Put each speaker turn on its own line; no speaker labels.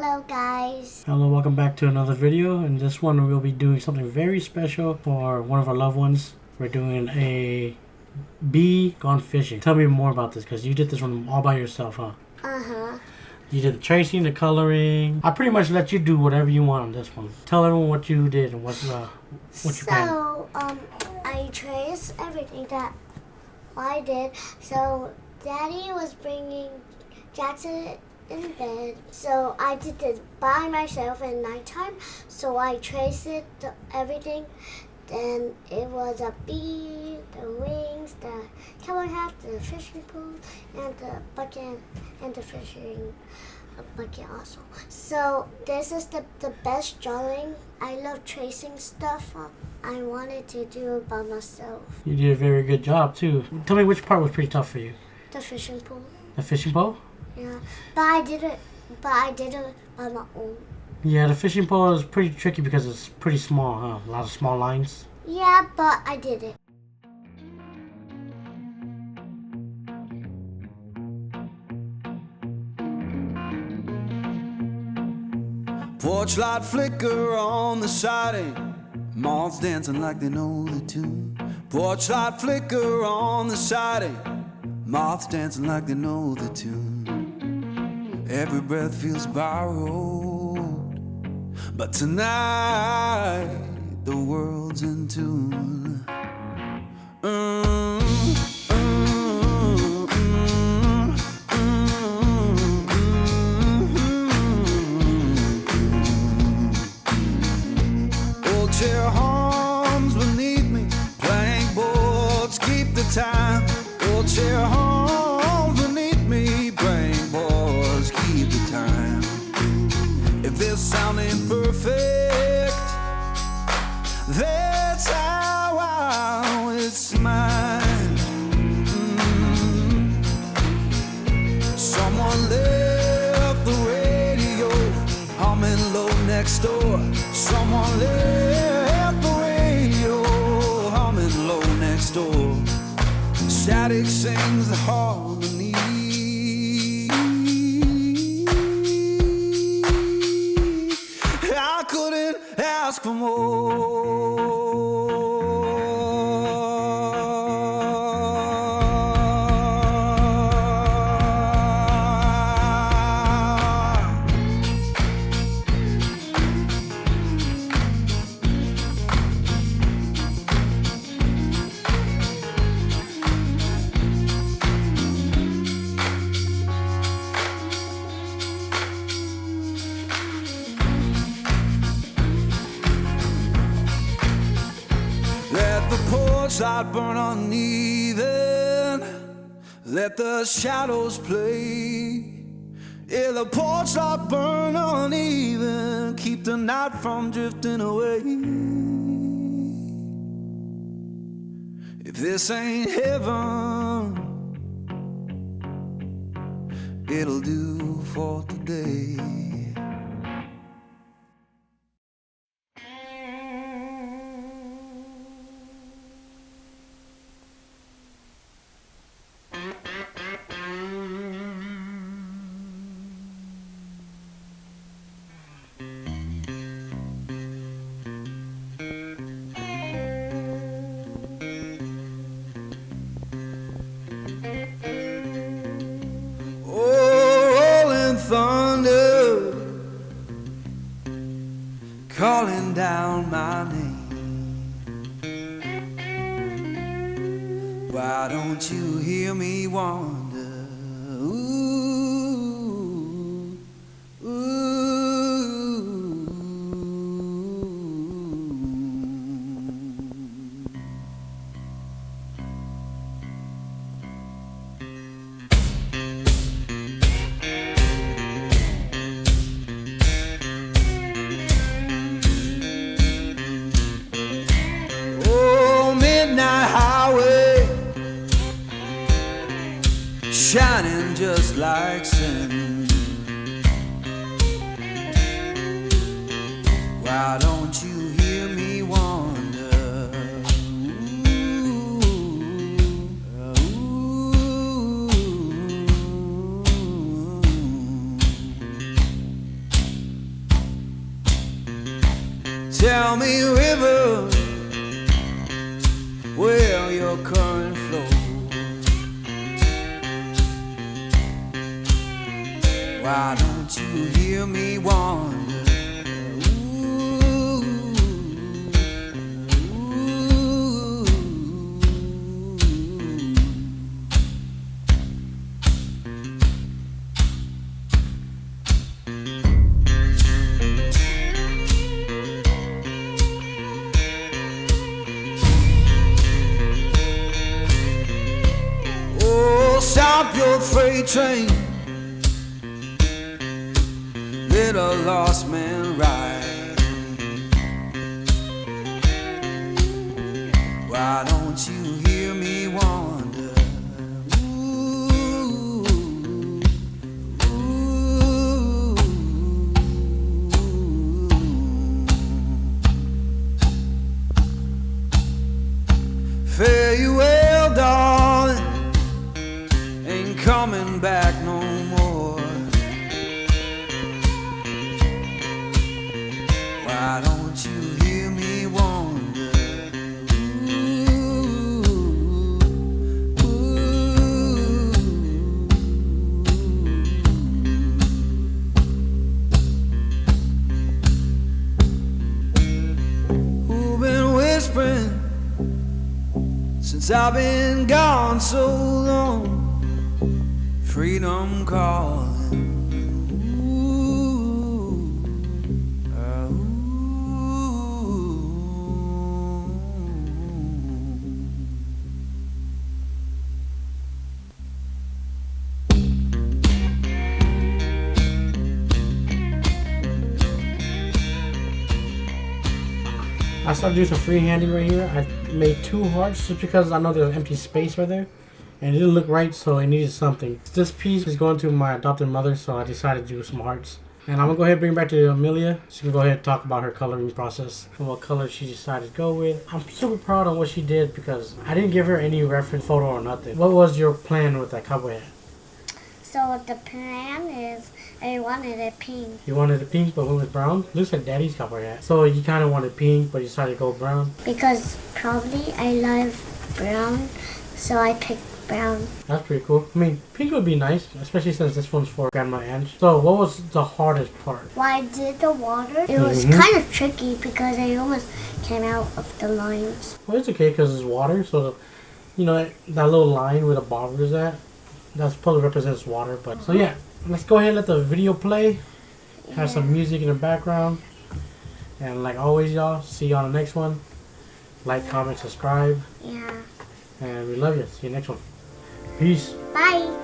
Hello guys.
Hello, welcome back to another video. In this one we'll be doing something very special for one of our loved ones. We're doing a bee gone fishing. Tell me more about this because you did this one all by yourself, huh?
Uh-huh.
You did the tracing, the coloring. I pretty much let you do whatever you want on this one. Tell everyone what you did and what you planned.
So, I traced everything that I did. So, Daddy was bringing Jackson in bed. So, I did it by myself at nighttime. So, I traced it, everything. Then it was a bee, the wings, the cowboy hat, the fishing pole, and the bucket, and the fishing bucket also. So this is the best drawing. I love tracing stuff. I wanted to do it by myself.
You did a very good job too. Tell me which part was pretty tough for you.
The fishing pole.
The fishing pole?
Yeah, but I did it by my own.
Yeah, the fishing pole is pretty tricky because it's pretty small, huh? A lot of small lines.
Yeah, but I did it.
Porch light flicker on the siding, moths dancing like they know the tune. Porch light flicker on the siding, moths dancing like they know the tune. Every breath feels borrowed, but tonight the world's in tune. Old chair hums beneath me, plank boards keep the time. Old chair hums beneath me, plank boards keep the time. If this sound ain't perfect, that's how it's mine. Someone left the radio humming low next door. Someone left the radio humming low next door. Static sings the harmony. I couldn't ask for more. Let the porch light burn uneven, let the shadows play. Yeah, the porch light burn uneven, keep the night from drifting away. If this ain't heaven, it'll do for today. Rolling thunder, calling down my name. Why don't you hear me wonder? Ooh, ooh. Oh, midnight highway, shining just like sin. Why don't you hear me wonder? Ooh, ooh. Tell me, river, where your current flows. Why don't you hear me wander? Ooh, ooh. Oh, stop your freight train, let a lost man ride. Why don't you hear me wander? Ooh, ooh. Fare you well, darling, ain't coming back no more. Why don't you hear me wander? Ooh, ooh. Who been whispering since I've been gone so long? Freedom calling.
I started doing some freehanding right here. I made 2 hearts just because I know there's an empty space right there. And it didn't look right, so it needed something. This piece is going to my adopted mother, so I decided to do some hearts. And I'm going to go ahead and bring it back to Amelia. She can go ahead and talk about her coloring process and what color she decided to go with. I'm super proud of what she did because I didn't give her any reference photo or nothing. What was your plan with that cowboy hat?
So the plan is I wanted it pink.
You wanted it pink, but went with brown? Looks like Daddy's cowboy hat. So you kind of wanted pink, but you decided to go brown?
Because probably I love brown, so I picked brown.
That's pretty cool. I mean, pink would be nice, especially since this one's for Grandma Ange. So what was the hardest part?
When I did the water, it was kind of tricky because I almost came out of the lines.
Well, it's okay because it's water, so the, you know, that little line where the bobber is at, that's probably represents water. But so yeah, let's go ahead and let the video play. Have some music in the background. And like always, y'all, see you on the next one. Like, comment, subscribe.
Yeah.
And we love you. See you next one. Peace.
Bye.